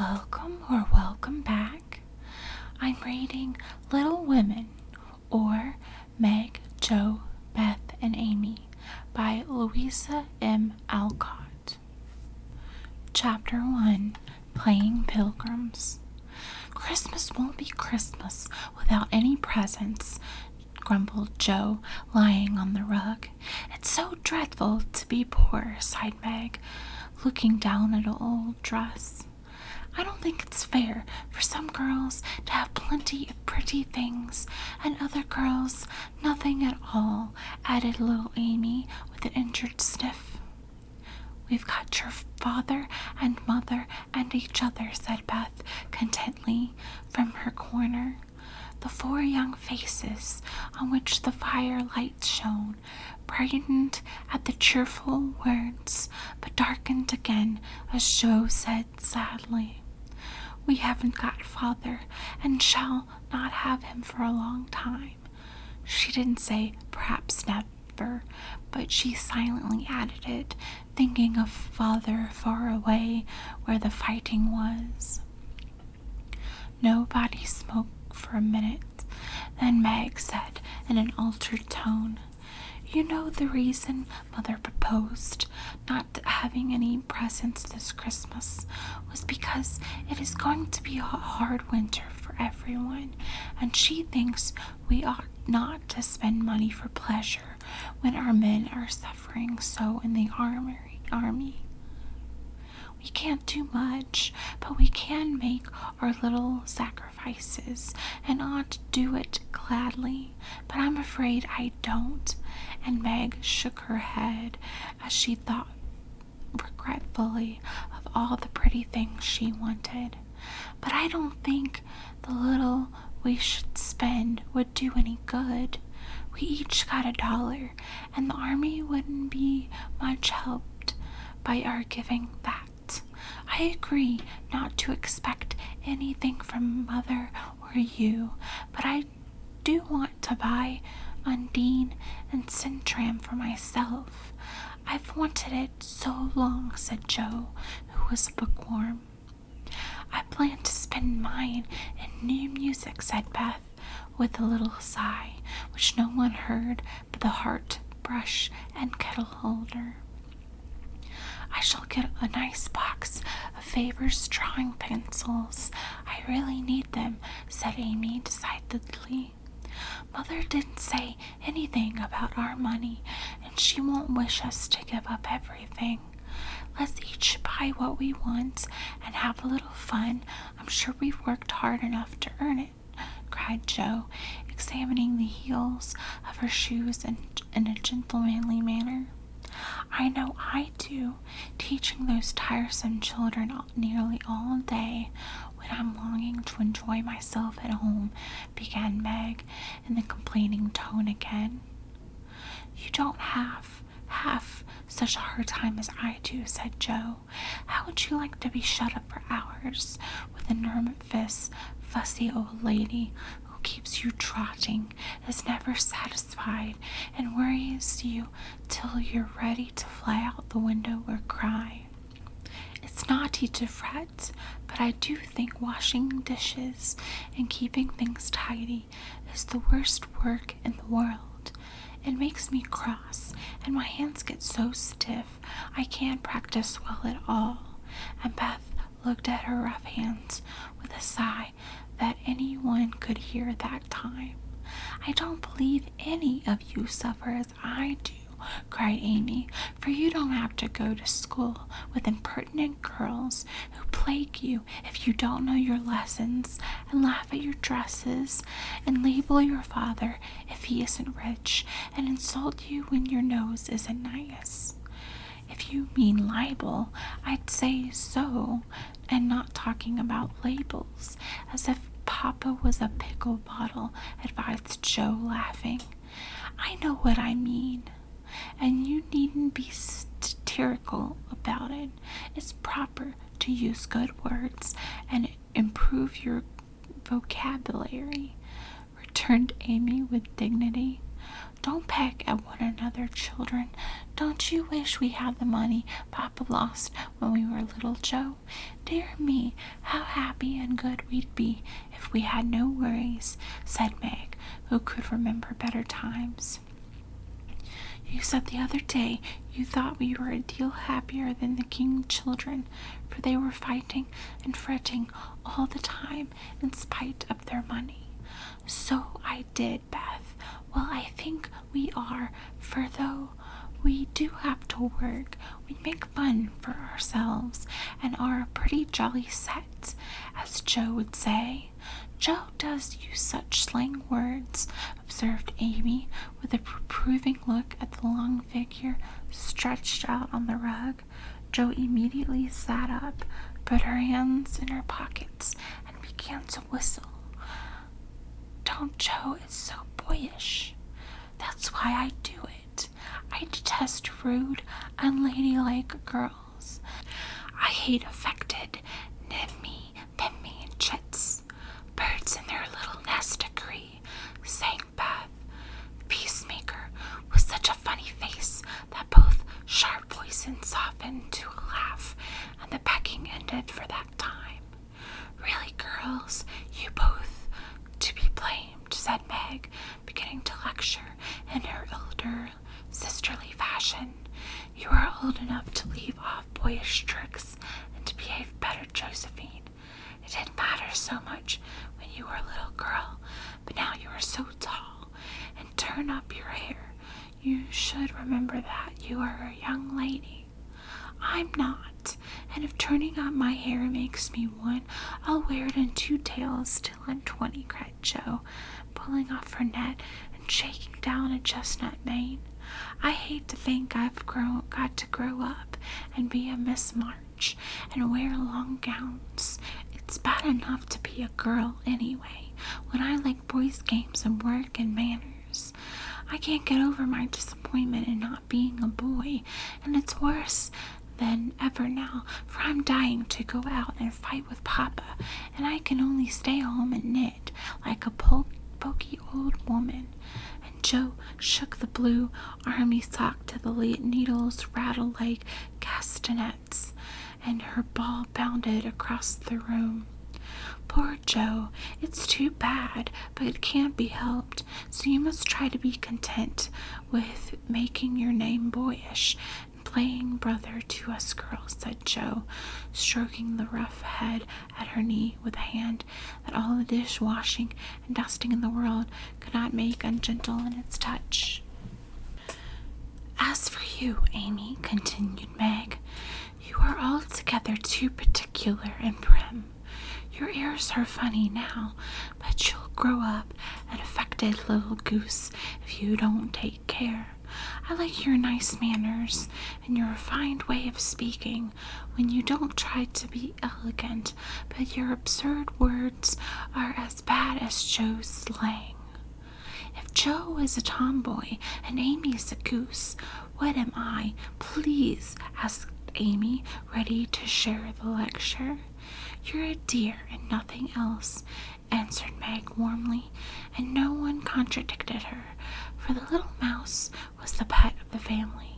Welcome back. I'm reading Little Women, or Meg, Jo, Beth, and Amy by Louisa M. Alcott. Chapter 1, Playing Pilgrims. Christmas won't be Christmas without any presents, grumbled Jo, lying on the rug. It's so dreadful to be poor, sighed Meg, looking down at an old dress. I don't think it's fair for some girls to have plenty of pretty things and other girls nothing at all, added little Amy with an injured sniff. We've got your father and mother and each other, said Beth contentedly from her corner. The 4 young faces on which the firelight shone brightened at the cheerful words, but darkened again as Jo said sadly, "We haven't got father, and shall not have him for a long time." She didn't say perhaps never, but she silently added it, thinking of father far away where the fighting was. Nobody spoke for a minute. Then Meg said in an altered tone, "You know the reason Mother proposed not having any presents this Christmas was because it is going to be a hard winter for everyone, and she thinks we ought not to spend money for pleasure when our men are suffering so in the army. We can't do much, but we can make our little sacrifices and ought to do it gladly, but I'm afraid I don't." And Meg shook her head as she thought regretfully of all the pretty things she wanted. "But I don't think the little we should spend would do any good. We each got $1, and the army wouldn't be much helped by our giving that. I agree not to expect anything from Mother or you, but I do want to buy Undine and Sintram for myself. I've wanted it so long," said Jo, who was bookworm. "I plan to spend mine in new music," said Beth, with a little sigh, which no one heard but the heart brush and kettle holder. "I shall get a nice box of Faber's drawing pencils. I really need them," said Amy decidedly. "Mother didn't say anything about our money, and she won't wish us to give up everything. Let's each buy what we want and have a little fun. I'm sure we've worked hard enough to earn it," cried Jo, examining the heels of her shoes in a gentlemanly manner. "I know I do, teaching those tiresome children nearly all day when I'm longing to enjoy myself at home," began Meg in the complaining tone again. "You don't have half such a hard time as I do," said Jo. "How would you like to be shut up for hours with a nervous, fussy old lady who keeps you trotting, is never satisfied, and worries you till you're ready to fly out the window or cry? It's naughty to fret, but I do think washing dishes and keeping things tidy is the worst work in the world. It makes me cross, and my hands get so stiff I can't practice well at all." And Beth looked at her rough hands with a sigh that anyone could hear that time. "I don't believe any of you suffer as I do," cried Amy, "for you don't have to go to school with impertinent girls who plague you if you don't know your lessons, and laugh at your dresses, and label your father if he isn't rich, and insult you when your nose isn't nice. If you mean libel, I'd say so, and not talking about labels, as if Papa was a pickle bottle," advised Jo, laughing. "I know what I mean, and you needn't be satirical about it. It's proper to use good words and improve your vocabulary," returned Amy with dignity. Don't peck at one another, children. Don't you wish we had the money Papa lost when we were little, Joe? Dear me, how happy and good we'd be if we had no worries, said Meg, who could remember better times. You said the other day you thought we were a deal happier than the King children, for they were fighting and fretting all the time in spite of their money. So I did, Beth. Well, I think we are, for though we do have to work, we make fun for ourselves and are a pretty jolly set, as Joe would say. Joe does use such slang words, observed Amy, with a reproving look at the long figure stretched out on the rug. Joe immediately sat up, put her hands in her pockets, and began to whistle. Don't, Joe, it's so boyish. That's why I do it. I detest rude, unladylike girls. I hate affected, nimmy, pimmy, and chits. Birds in their little nest agree, sang Beth. Peacemaker, with such a funny face that both sharp voice and softened to a laugh, and the pecking ended for that time. Really, girls, you both to be blamed, said Meg, beginning to lecture in her elder sisterly fashion. You are old enough to leave off boyish tricks and to behave better, Josephine. It didn't matter so much when you were a little girl, but now you are so tall, and turn up your hair. You should remember that you are a young lady. I'm not, and if turning up my hair makes me one, I'll wear it in 2 tails till I'm 20, cried Joe, pulling off her net and shaking down a chestnut mane. I hate to think I've got to grow up and be a Miss March and wear long gowns. It's bad enough to be a girl anyway, when I like boys' games and work and manners. I can't get over my disappointment in not being a boy, and it's worse than ever now, for I'm dying to go out and fight with Papa, and I can only stay home and knit like a poky old woman. And Joe shook the blue army sock till the needles rattled like castanets, and her ball bounded across the room. Poor Joe, it's too bad, but it can't be helped, so you must try to be content with making your name boyish and playing brother to us girls, said Joe, stroking the rough head at her knee with a hand that all the dishwashing and dusting in the world could not make ungentle in its touch. As for you, Amy, continued Meg, you are altogether too particular and prim. Your ears are funny now, but you'll grow up an affected little goose if you don't take care. I like your nice manners and your refined way of speaking when you don't try to be elegant, but your absurd words are as bad as Joe's slang. If Joe is a tomboy and Amy's a goose, what am I, please? Asked Amy, ready to share the lecture. You're a dear and nothing else, answered Meg warmly, and no one contradicted her, for the little mouse was the pet of the family.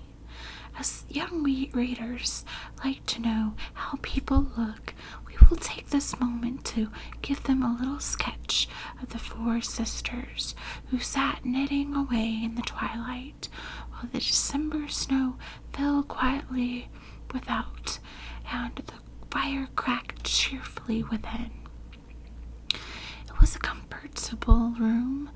As young readers like to know how people look, we will take this moment to give them a little sketch of the 4 sisters who sat knitting away in the twilight while the December snow fell quietly without and the fire cracked cheerfully within. It was a comfortable room,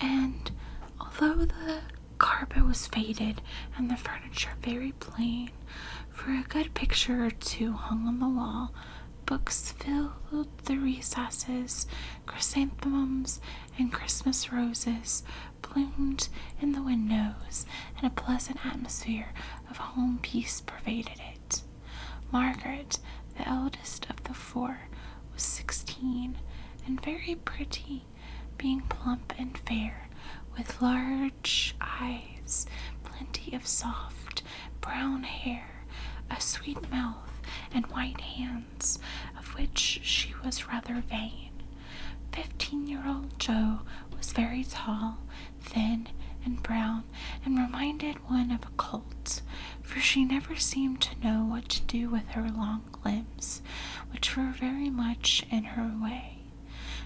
and although the carpet was faded and the furniture very plain, for a good picture or 2 hung on the wall, books filled the recesses, chrysanthemums and Christmas roses bloomed in the windows, and a pleasant atmosphere of home peace pervaded it. Margaret, the eldest of the 4, was 16 and very pretty, being plump and fair, with large eyes, plenty of soft brown hair, a sweet mouth, and white hands, of which she was rather vain. 15-year-old Joe was very tall, thin, and brown and reminded one of a colt, for she never seemed to know what to do with her long limbs, which were very much in her way.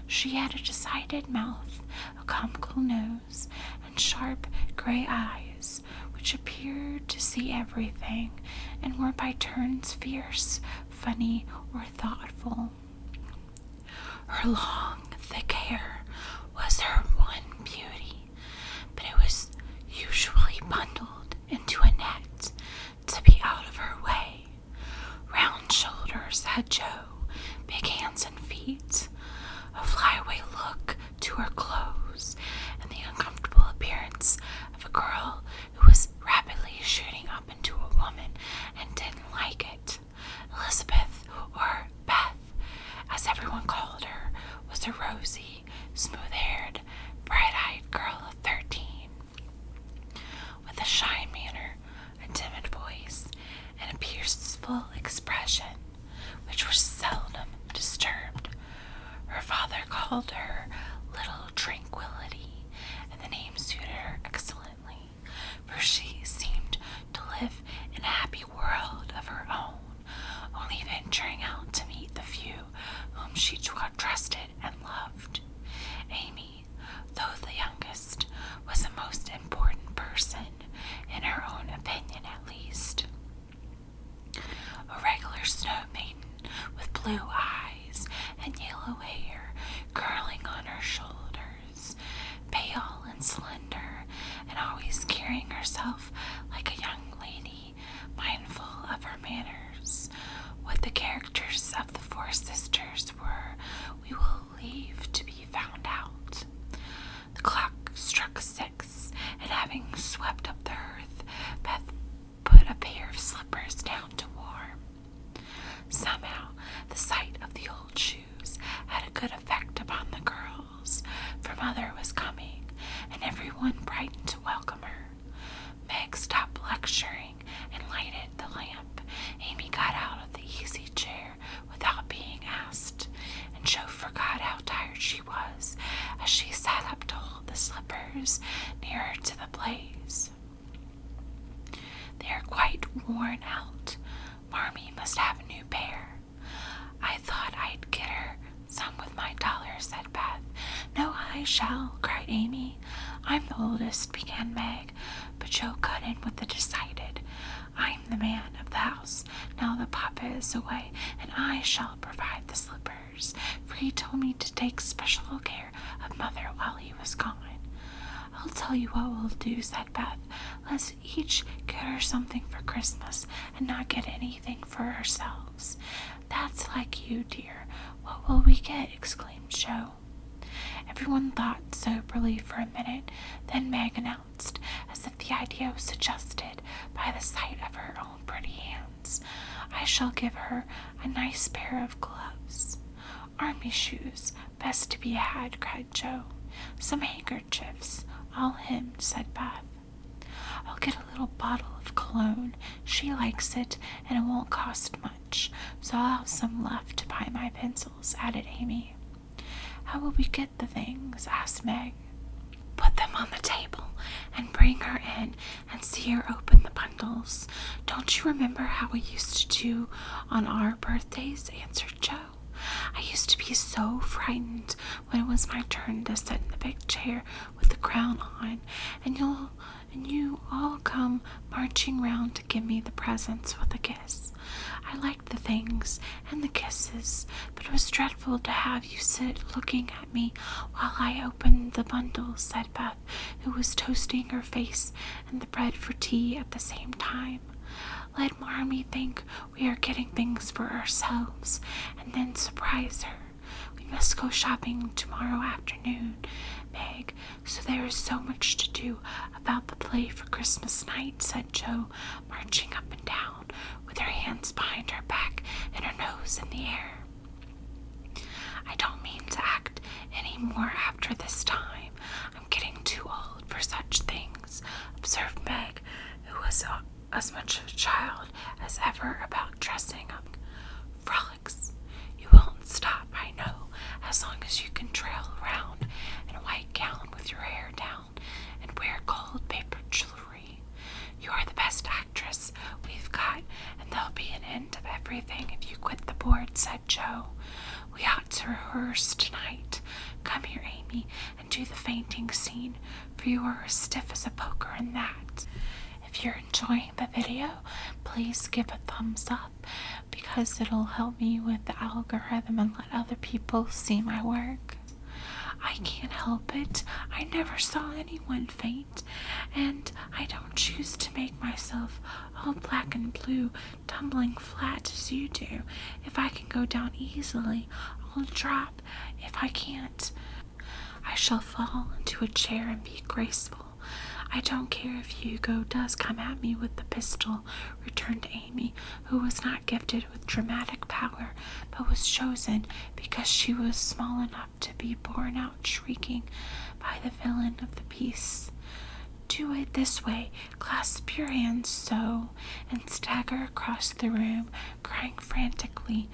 She had a decided mouth, a comical nose, and sharp gray eyes, which appeared to see everything, and were by turns fierce, funny, or thoughtful. Her long, thick hair was her one beauty, but it was usually bundled into a net to be out of her way. Round shoulders had Jo, big hands and feet, a flyaway look to her clothes, and the uncomfortable appearance of a girl who was rapidly shooting up into a woman and didn't like it. Elizabeth, or Beth, as everyone called her, was a rosy, smooth-haired, bright-eyed girl of 13, with a shy manner, a timid voice, and a peaceful expression, which was seldom disturbed. Her father called her Little Tranquility, and the name suited her excellently, for she seemed to live in a happy world of her own, only venturing out to meet the few whom she trusted and loved. Amy, though the youngest, was a most important person, in her own opinion at least. A regular snow maiden with blue eyes and yellow hair curling on her shoulders, pale and slender, and always carrying herself like a young lady, mindful of her manners. What the characters of the four sisters were, we will leave to be found out. The clock struck 6, and having swept up the hearth, Beth put a pair of slippers down to warm. Somehow, the sight of the old shoes had a good effect upon the girls, for Mother was coming, and everyone brightened to welcome her. Meg stopped lecturing and lighted the lamp. Amy got out of the easy chair without being asked, and Jo forgot how tired she was as she sat up to hold the slippers nearer to the blaze. They are quite worn out. Marmee must have a new pair. I thought I'd get her some with my $1, said Beth. No, I shall, cried Amy. I'm the oldest, began Meg, but Jo cut in with a decided, I'm the man of the house now that Papa is away, and I shall provide the slippers, for he told me to take special care of Mother while he was gone. I'll tell you what we'll do, said Beth. Let's each get her something for Christmas and not get anything for ourselves. That's like you, dear. What will we get? Exclaimed Jo. Everyone thought soberly for a minute, then Meg announced, as if the idea was suggested by the sight of her own pretty hands, I shall give her a nice pair of gloves. Army shoes, best to be had, cried Jo. Some handkerchiefs, all hemmed, said Beth. I'll get a little bottle of cologne. She likes it, and it won't cost much, so I'll have some left to buy my pencils, added Amy. How will we get the things? Asked Meg. Put them on the table and bring her in and see her open the bundles. Don't you remember how we used to do on our birthdays? Answered Jo. I used to be so frightened when it was my turn to sit in the big chair with the crown on, and you all come marching round to give me the presents with a kiss. I liked the things and the kisses, but it was dreadful to have you sit looking at me while I opened the bundles, said Beth, who was toasting her face and the bread for tea at the same time. Let Marmee think we are getting things for ourselves, and then surprise her. We must go shopping tomorrow afternoon, Meg, so there is so much to do about the play for Christmas night, said Jo, marching up and down, with her hands behind her back and her nose in the air. I don't mean to act any more after this time. I'm getting too old for such things, observed Meg, who was as much of a child as ever about dressing up. Frolics. You won't stop, I know, as long as you can trail around in a white gown with your hair down and wear gold Joe. We ought to rehearse tonight. Come here, Amy, and do the fainting scene, for you are as stiff as a poker in that. If you're enjoying the video, please give a thumbs up because it'll help me with the algorithm and let other people see my work. I can't help it. I never saw anyone faint, and I don't choose to make myself all black and blue, tumbling flat as you do. If I can go down easily, I'll drop. If I can't, I shall fall into a chair and be graceful. I don't care if Hugo does come at me with the pistol, returned Amy, who was not gifted with dramatic power, but was chosen because she was small enough to be borne out shrieking by the villain of the piece. Do it this way, clasp your hands so, and stagger across the room, crying frantically,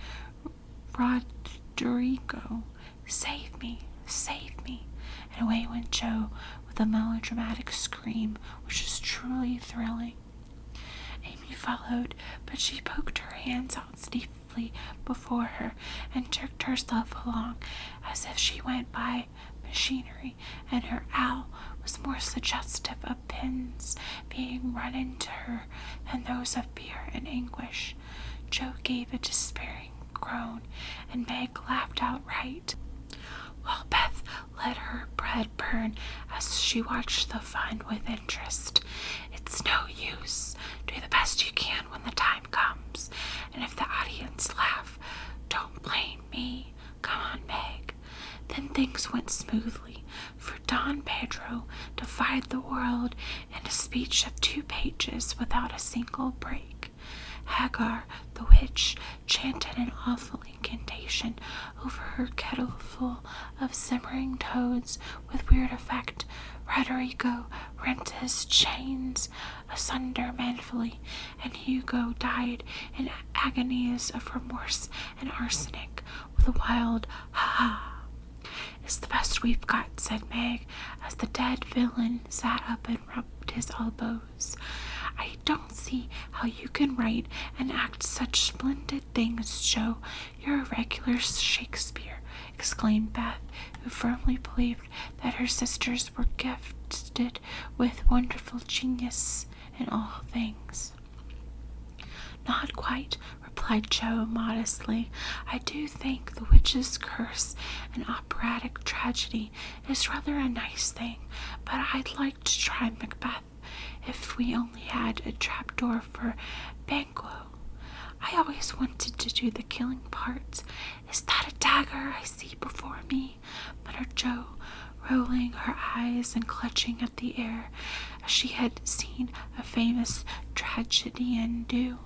Rodrigo, save me, save me. And away went Joe with a melodramatic scream, which was truly thrilling. Amy followed, but she poked her hands out stiffly before her and jerked herself along as if she went by machinery, and her owl was more suggestive of pins being run into her than those of fear and anguish. Joe gave a despairing groan, and Meg laughed outright, while Beth let her bread burn as she watched the fun with interest. It's no use. Do the best you can when the time comes, and if the audience laugh, don't blame me. Come on, Meg. Then things went smoothly, for Don Pedro defied the world in a speech of 2 pages without a single break. Hagar, the witch, chanted an awful incantation over her kettle full of simmering toads with weird effect. Rodrigo rent his chains asunder manfully, and Hugo died in agonies of remorse and arsenic with a wild ha-ha. It's the best we've got, said Meg, as the dead villain sat up and rubbed his elbows. I don't see how you can write and act such splendid things, Joe. You're a regular Shakespeare, exclaimed Beth, who firmly believed that her sisters were gifted with wonderful genius in all things. Not quite, replied Joe modestly. I do think the witch's curse and operatic tragedy is rather a nice thing, but I'd like to try Macbeth if we only had a trapdoor for Banquo. I always wanted to do the killing part. Is that a dagger I see before me? Muttered Joe, rolling her eyes and clutching at the air, as she had seen a famous tragedian do.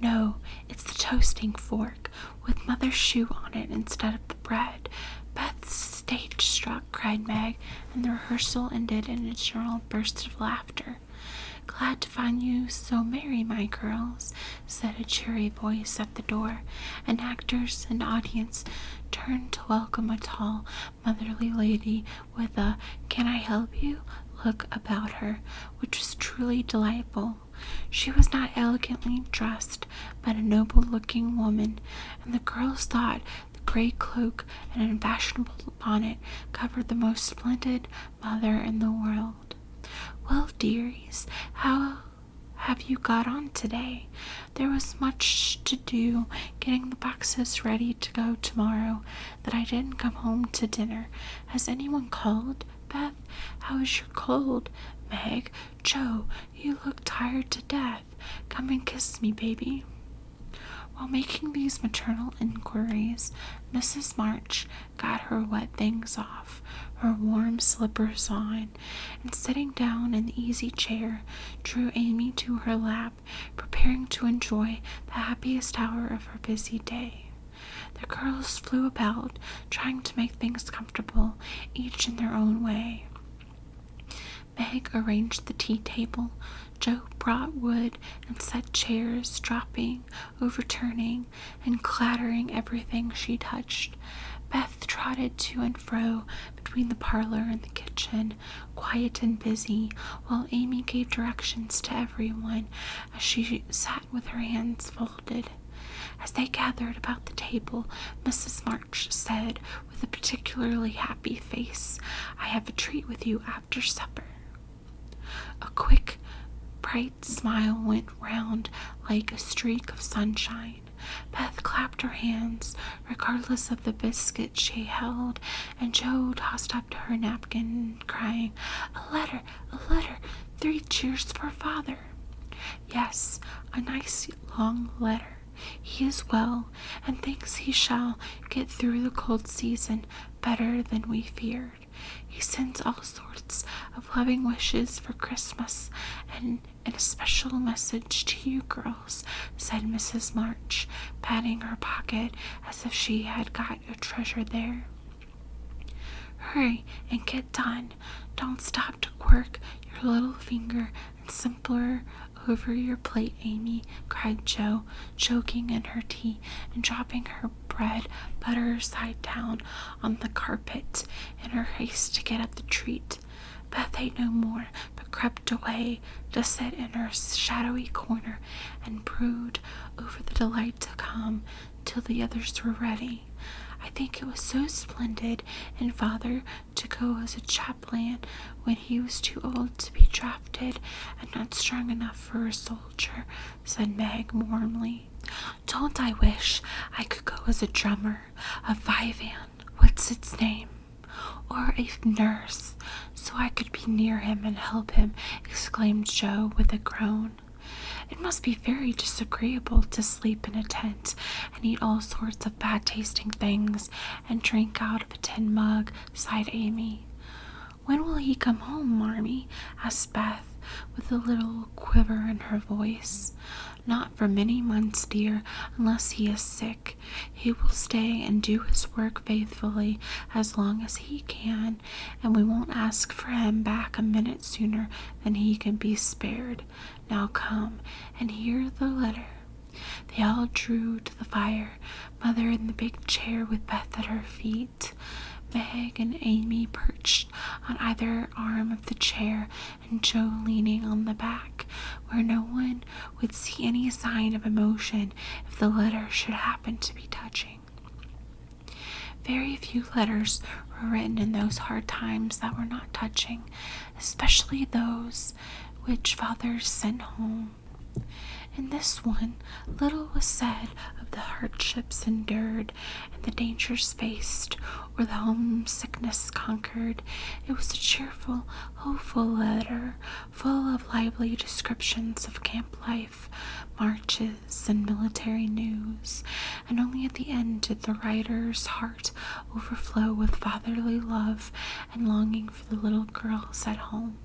No, it's the toasting fork, with Mother's shoe on it instead of the bread. Beth's stage-struck, cried Meg, and the rehearsal ended in a general burst of laughter. Glad to find you so merry, my girls, said a cheery voice at the door, and actors and audience turned to welcome a tall, motherly lady with a "Can I help you?" look about her, which was truly delightful. She was not elegantly dressed, but a noble-looking woman, and the girls thought the gray cloak and unfashionable bonnet covered the most splendid mother in the world. Well, dearies, how have you got on today? There was much to do getting the boxes ready to go tomorrow that I didn't come home to dinner. Has anyone called? Beth, how is your cold? Meg, Joe, you look tired to death. Come and kiss me, baby. While making these maternal inquiries, Mrs. March got her wet things off, her warm slippers on, and sitting down in the easy chair, drew Amy to her lap, preparing to enjoy the happiest hour of her busy day. The girls flew about, trying to make things comfortable, each in their own way. Meg arranged the tea table. Joe brought wood and set chairs, dropping, overturning, and clattering everything she touched. Beth trotted to and fro between the parlor and the kitchen, quiet and busy, while Amy gave directions to everyone as she sat with her hands folded. As they gathered about the table, Mrs. March said with a particularly happy face, "I have a treat with you after supper." A quick, bright smile went round like a streak of sunshine. Beth clapped her hands, regardless of the biscuit she held, and Jo tossed up to her napkin, crying, "A letter, a letter! 3 cheers for Father!" "Yes, a nice long letter. He is well, and thinks he shall get through the cold season better than we feared. He sends all sorts of loving wishes for Christmas, and an especial message to you girls," said Mrs. March, patting her pocket as if she had got a treasure there. "Hurry and get done. Don't stop to quirk your little finger and simpler over your plate, Amy," cried Jo, choking in her tea and dropping her bread butter side down on the carpet in her haste to get at the treat. Beth ate no more, but crept away to sit in her shadowy corner and brood over the delight to come till the others were ready. "I think it was so splendid in Father to go as a chaplain when he was too old to be drafted and not strong enough for a soldier," said Meg warmly. "Don't I wish I could go as a drummer, a vivan, what's its name, or a nurse, so I could be near him and help him," exclaimed Jo with a groan. "It must be very disagreeable to sleep in a tent and eat all sorts of bad-tasting things and drink out of a tin mug," sighed Amy. "When will he come home, Marmee?" asked Beth, with a little quiver in her voice. "Not for many months, dear, unless he is sick. He will stay and do his work faithfully as long as he can, and we won't ask for him back a minute sooner than he can be spared. Now come and hear the letter." They all drew to the fire, Mother in the big chair with Beth at her feet, Meg and Amy perched on either arm of the chair, and Jo leaning on the back, where no one would see any sign of emotion if the letter should happen to be touching. Very few letters were written in those hard times that were not touching, especially those which fathers sent home. In this one, little was said of the hardships endured and the dangers faced, or the homesickness conquered. It was a cheerful, hopeful letter, full of lively descriptions of camp life, marches, and military news, and only at the end did the writer's heart overflow with fatherly love and longing for the little girls at home.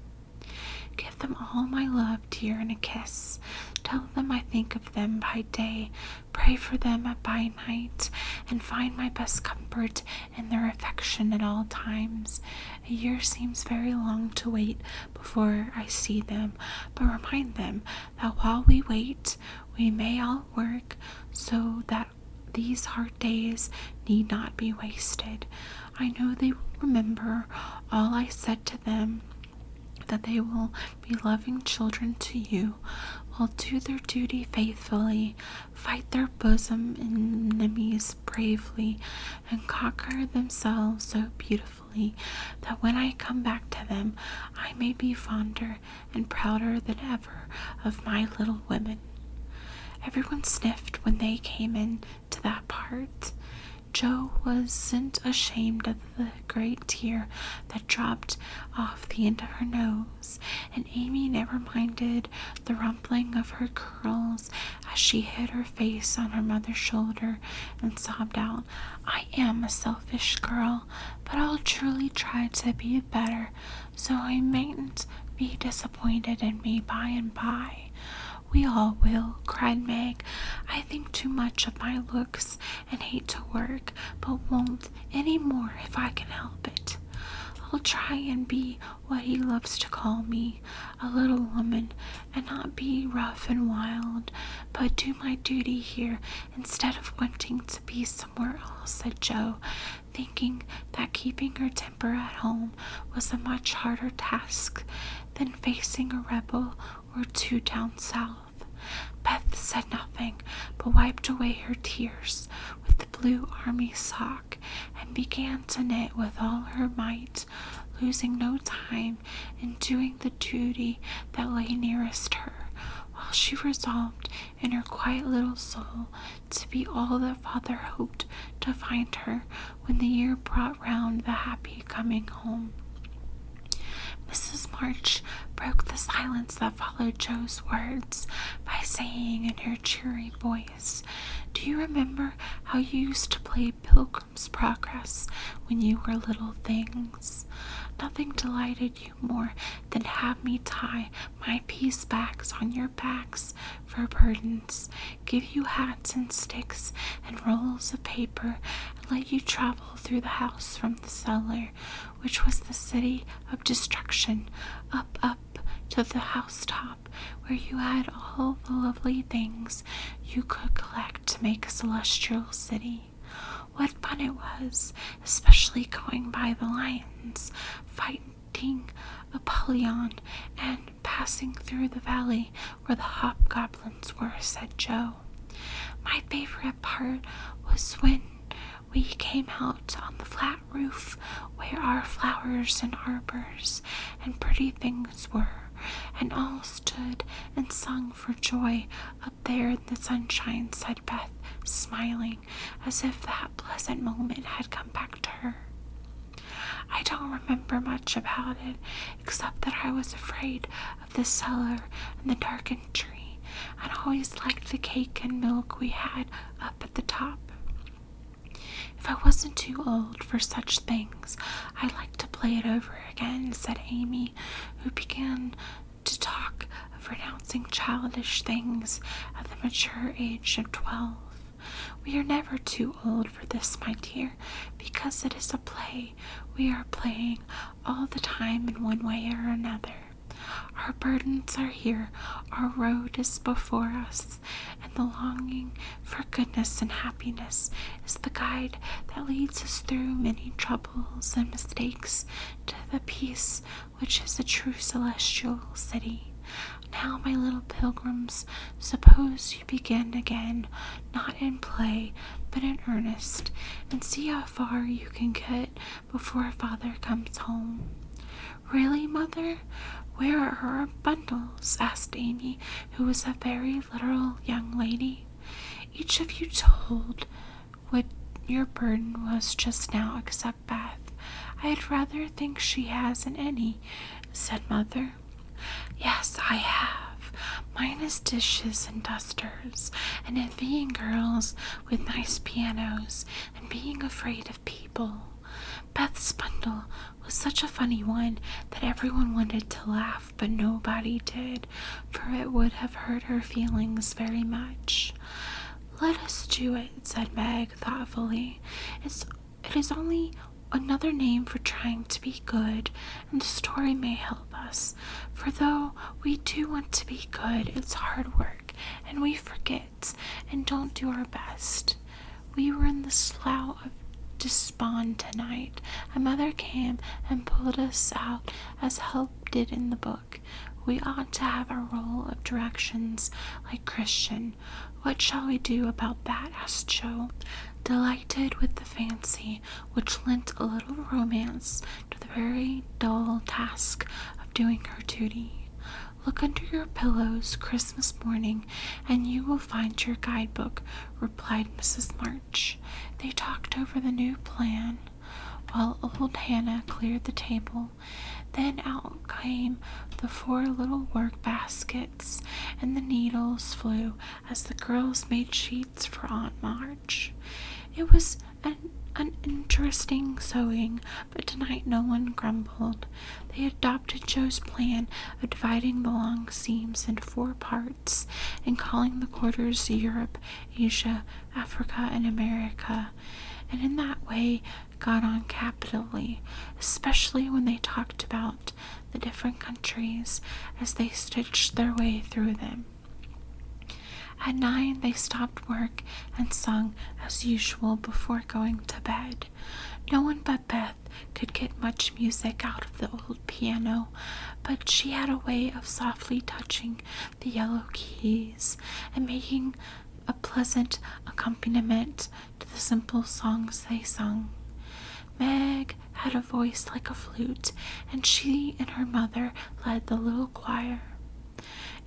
"Give them all my love, dear, and a kiss. Tell them I think of them by day, pray for them by night, and find my best comfort in their affection at all times. A year seems very long to wait before I see them, but remind them that while we wait, we may all work so that these hard days need not be wasted. I know they will remember all I said to them, that they will be loving children to you, will do their duty faithfully, fight their bosom enemies bravely, and conquer themselves so beautifully that when I come back to them, I may be fonder and prouder than ever of my little women." Everyone sniffed when they came in to that part. Jo wasn't ashamed of the great tear that dropped off the end of her nose, and Amy never minded the rumpling of her curls as she hid her face on her mother's shoulder and sobbed out, "I am a selfish girl, but I'll truly try to be better, so I mayn't be disappointed in me by and by." "We all will," cried Meg. "I think too much of my looks and hate to work, but won't any more if I can help it. I'll try and be what he loves to call me, a little woman, and not be rough and wild, but do my duty here instead of wanting to be somewhere else," said Jo, thinking that keeping her temper at home was a much harder task than facing a rebel or two down south. Beth said nothing, but wiped away her tears with the blue army sock and began to knit with all her might, losing no time in doing the duty that lay nearest her, while she resolved in her quiet little soul to be all that Father hoped to find her when the year brought round the happy coming home. Mrs. March broke the silence that followed Joe's words by saying in her cheery voice, "Do you remember how you used to play Pilgrim's Progress when you were little things? Nothing delighted you more than have me tie my piece bags on your backs for burdens, give you hats and sticks and rolls of paper, and let you travel through the house from the cellar, which was the city of destruction, up to the housetop, where you had all the lovely things you could collect to make a celestial city. What fun it was, especially going by the lions, fighting Apollyon, and passing through the valley where the hobgoblins were," said Joe. "My favorite part was when we came out on the flat roof where our flowers and arbors and pretty things were, and all stood and sung for joy up there in the sunshine," said Beth, smiling as if that pleasant moment had come back to her. "I don't remember much about it, except that I was afraid of the cellar and the darkened tree, and always liked the cake and milk we had up at the top. If I wasn't too old for such things, I'd like to play it over again," said Amy, who began to talk of renouncing childish things at the mature age of 12. "We are never too old for this, my dear, because it is a play we are playing all the time in one way or another. Our burdens are here, our road is before us, and the longing for goodness and happiness is the guide that leads us through many troubles and mistakes to the peace which is a true celestial city. Now, my little pilgrims, suppose you begin again, not in play, but in earnest, and see how far you can get before Father comes home." "Really, Mother? Where are our bundles?" asked Amy, who was a very literal young lady. "Each of you told what your burden was just now, except Beth. I'd rather think she hasn't any," said Mother. "Yes, I have. Mine is dishes and dusters, and envying girls with nice pianos, and being afraid of people. Beth's bundle was such a funny one that everyone wanted to laugh, but nobody did, for it would have hurt her feelings very much." "Let us do it," said Meg thoughtfully. It is only another name for trying to be good, and the story may help us, for though we do want to be good, it's hard work, and we forget and don't do our best. We were in the slough of despond tonight, and Mother came and pulled us out as help did in the book. We ought to have a roll of directions like Christian. What shall we do about that?" asked Joe, delighted with the fancy which lent a little romance to the very dull task of doing her duty. "Look under your pillows Christmas morning, and you will find your guidebook," replied Mrs. March. They talked over the new plan while old Hannah cleared the table. Then out came the 4 little work baskets, and the needles flew as the girls made sheets for Aunt March. It was an interesting sewing, but tonight no one grumbled. They adopted Joe's plan of dividing the long seams into 4 parts and calling the quarters Europe, Asia, Africa, and America, and in that way got on capitally, especially when they talked about the different countries as they stitched their way through them. At 9, they stopped work and sung as usual before going to bed. No one but Beth could get much music out of the old piano, but she had a way of softly touching the yellow keys and making a pleasant accompaniment to the simple songs they sung. Meg had a voice like a flute, and she and her mother led the little choir.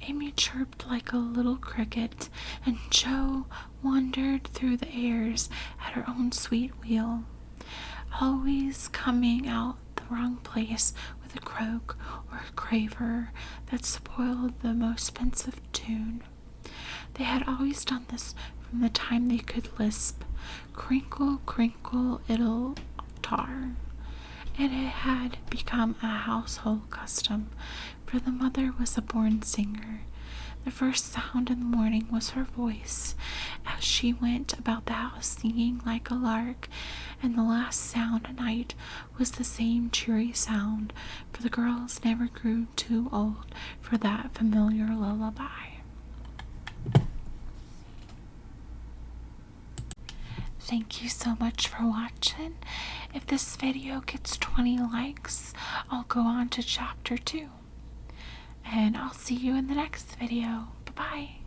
Amy chirped like a little cricket, and Jo wandered through the airs at her own sweet wheel, always coming out the wrong place with a croak or a quaver that spoiled the most pensive tune. They had always done this from the time they could lisp, crinkle, crinkle, it'll tar, and it had become a household custom, for the mother was a born singer. The first sound in the morning was her voice, as she went about the house singing like a lark, and the last sound at night was the same cheery sound, for the girls never grew too old for that familiar lullaby. Thank you so much for watching. If this video gets 20 likes, I'll go on to chapter 2. And I'll see you in the next video. Bye-bye.